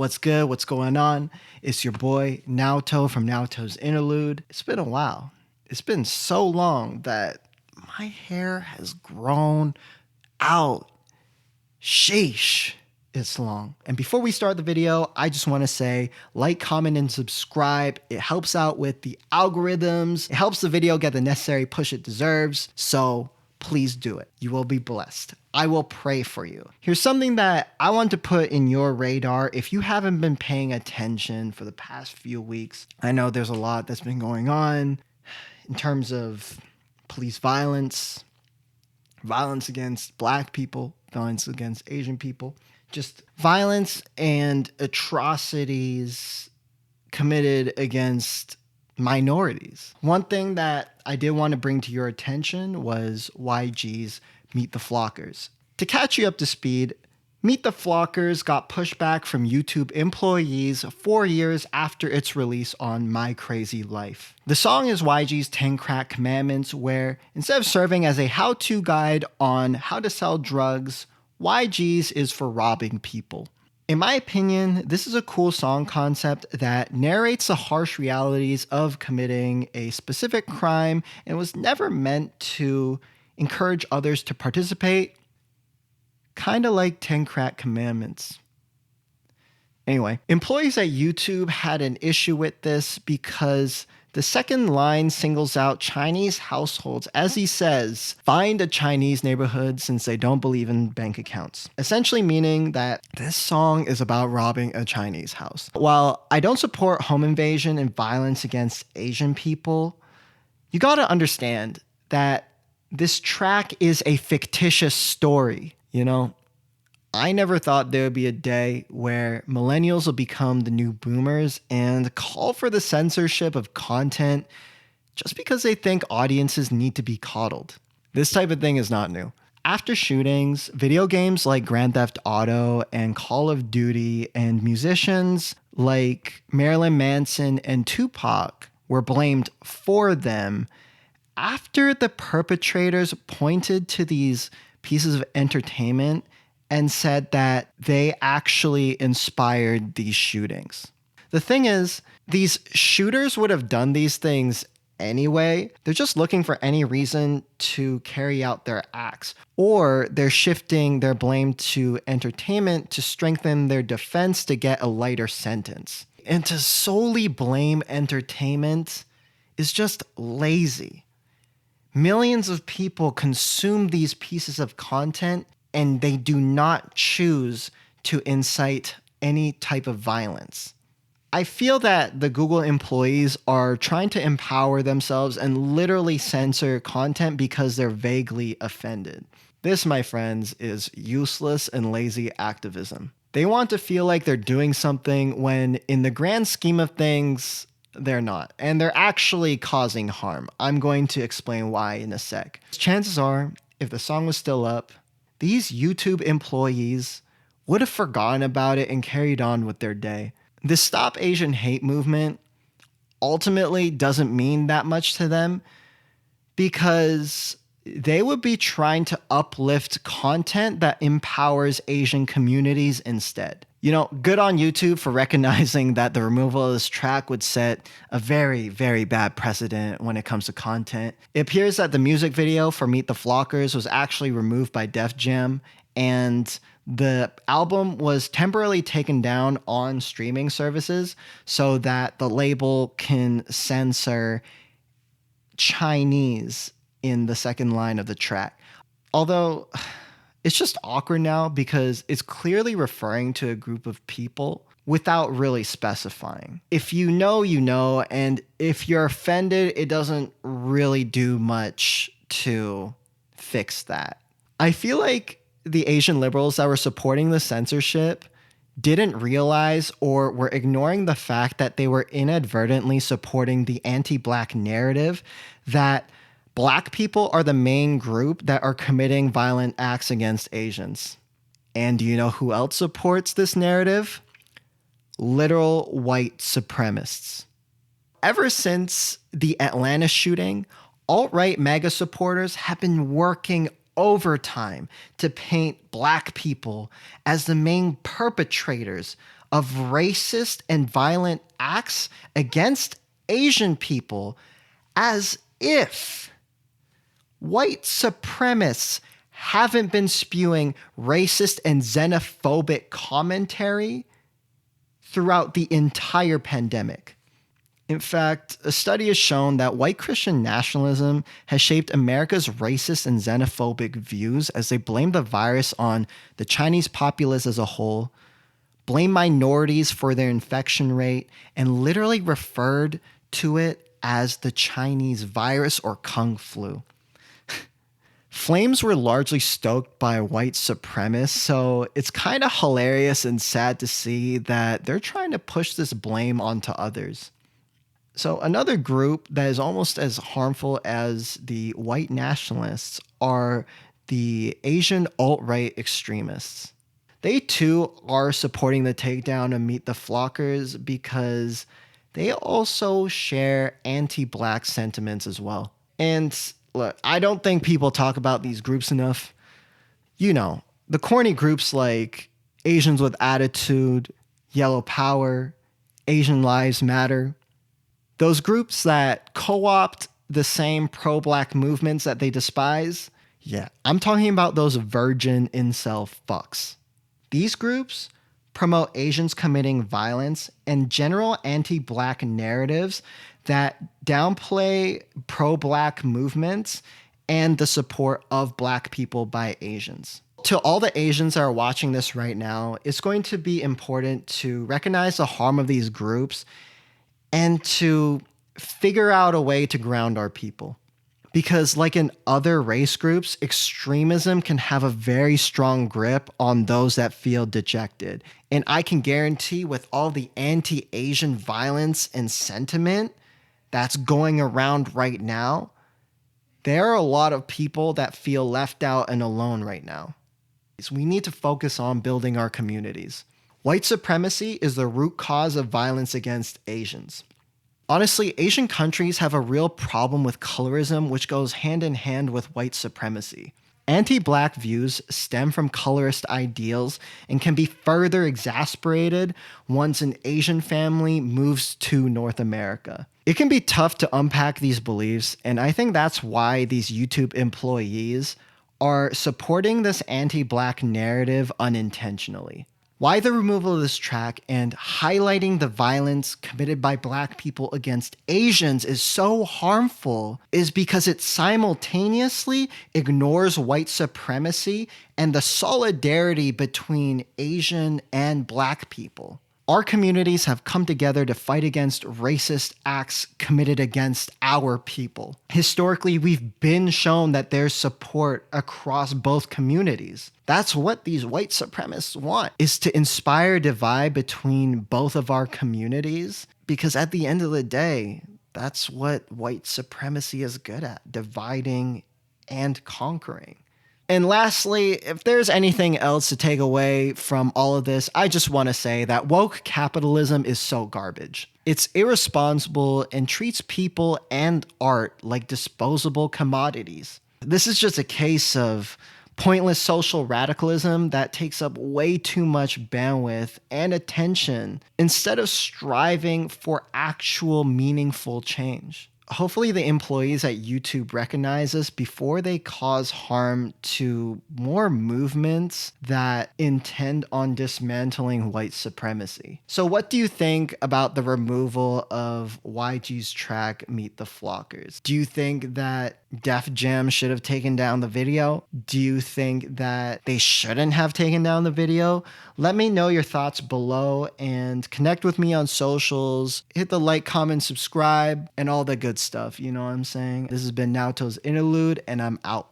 What's good? What's going on? It's your boy Naoto from Naoto's Interlude. It's been a while. It's been so long that my hair has grown out. Sheesh. It's long. And before we start the video, I just want to say like, comment, and subscribe. It helps out with the algorithms. It helps the video get the necessary push it deserves. So please do it. You will be blessed. I will pray for you. Here's something that I want to put in your radar if you haven't been paying attention for the past few weeks. I know there's a lot that's been going on in terms of police violence, violence against Black people, violence against Asian people, just violence and atrocities committed against minorities. One thing that I did want to bring to your attention was YG's Meet the Flockers. To catch you up to speed, Meet the Flockers got pushback from YouTube employees 4 years after its release on My Crazy Life. The song is YG's 10 Crack Commandments, where instead of serving as a how-to guide on how to sell drugs, YG's is for robbing people. In my opinion, this is a cool song concept that narrates the harsh realities of committing a specific crime and was never meant to encourage others to participate, kind of like 10 Crack Commandments. Anyway, employees at YouTube had an issue with this because the second line singles out Chinese households. As he says, find a Chinese neighborhood since they don't believe in bank accounts. Essentially meaning that this song is about robbing a Chinese house. While I don't support home invasion and violence against Asian people, you gotta understand that this track is a fictitious story. You know, I never thought there would be a day where millennials will become the new boomers and call for the censorship of content just because they think audiences need to be coddled. This type of thing is not new. After shootings, video games like Grand Theft Auto and Call of Duty and musicians like Marilyn Manson and Tupac were blamed for them. After the perpetrators pointed to these pieces of entertainment and said that they actually inspired these shootings. The thing is, these shooters would have done these things anyway. They're just looking for any reason to carry out their acts, or they're shifting their blame to entertainment to strengthen their defense to get a lighter sentence. And to solely blame entertainment is just lazy. Millions of people consume these pieces of content and they do not choose to incite any type of violence. I feel that the Google employees are trying to empower themselves and literally censor content because they're vaguely offended. This, my friends, is useless and lazy activism. They want to feel like they're doing something when, in the grand scheme of things, they're not. And they're actually causing harm. I'm going to explain why in a sec. Chances are, if the song was still up, these YouTube employees would have forgotten about it and carried on with their day. The Stop Asian Hate movement ultimately doesn't mean that much to them because they would be trying to uplift content that empowers Asian communities instead. You know, good on YouTube for recognizing that the removal of this track would set a very, very bad precedent when it comes to content. It appears that the music video for Meet the Flockers was actually removed by Def Jam, and the album was temporarily taken down on streaming services so that the label can censor Chinese in the second line of the track. Although it's just awkward now because it's clearly referring to a group of people without really specifying. If you know, you know, and if you're offended, it doesn't really do much to fix that. I feel like the Asian liberals that were supporting the censorship didn't realize or were ignoring the fact that they were inadvertently supporting the anti-Black narrative that Black people are the main group that are committing violent acts against Asians. And do you know who else supports this narrative? Literal white supremacists. Ever since the Atlanta shooting, alt-right MAGA supporters have been working overtime to paint Black people as the main perpetrators of racist and violent acts against Asian people, as if white supremacists haven't been spewing racist and xenophobic commentary throughout the entire pandemic. In fact, a study has shown that white Christian nationalism has shaped America's racist and xenophobic views as they blame the virus on the Chinese populace as a whole, blame minorities for their infection rate, and literally referred to it as the Chinese virus or Kung flu. Flames were largely stoked by white supremacists, so it's kind of hilarious and sad to see that they're trying to push this blame onto others. So another group that is almost as harmful as the white nationalists are the Asian alt-right extremists. They too are supporting the takedown of Meet the Flockers because they also share anti-black sentiments as well. And look, I don't think people talk about these groups enough. You know, the corny groups like Asians with Attitude, Yellow Power, Asian Lives Matter. Those groups that co-opt the same pro-black movements that they despise. Yeah, I'm talking about those virgin incel fucks. These groups promote Asians committing violence and general anti-black narratives that downplay pro-black movements and the support of black people by Asians. To all the Asians that are watching this right now, it's going to be important to recognize the harm of these groups and to figure out a way to ground our people. Because like in other race groups, extremism can have a very strong grip on those that feel dejected. And I can guarantee with all the anti-Asian violence and sentiment that's going around right now, there are a lot of people that feel left out and alone right now. So we need to focus on building our communities. White supremacy is the root cause of violence against Asians. Honestly, Asian countries have a real problem with colorism, which goes hand in hand with white supremacy. Anti-black views stem from colorist ideals and can be further exasperated once an Asian family moves to North America. It can be tough to unpack these beliefs, and I think that's why these YouTube employees are supporting this anti-black narrative unintentionally. Why the removal of this track and highlighting the violence committed by black people against Asians is so harmful is because it simultaneously ignores white supremacy and the solidarity between Asian and black people. Our communities have come together to fight against racist acts committed against our people. Historically, we've been shown that there's support across both communities. That's what these white supremacists want, is to inspire divide between both of our communities, because at the end of the day, that's what white supremacy is good at, dividing and conquering. And lastly, if there's anything else to take away from all of this, I just want to say that woke capitalism is so garbage. It's irresponsible and treats people and art like disposable commodities. This is just a case of pointless social radicalism that takes up way too much bandwidth and attention instead of striving for actual meaningful change. Hopefully the employees at YouTube recognize this before they cause harm to more movements that intend on dismantling white supremacy. So what do you think about the removal of YG's track Meet the Flockers? Do you think that Def Jam should have taken down the video? Do you think that they shouldn't have taken down the video? Let me know your thoughts below and connect with me on socials. Hit the like, comment, subscribe, and all the good stuff. You know what I'm saying? This has been Naoto's Interlude, and I'm out.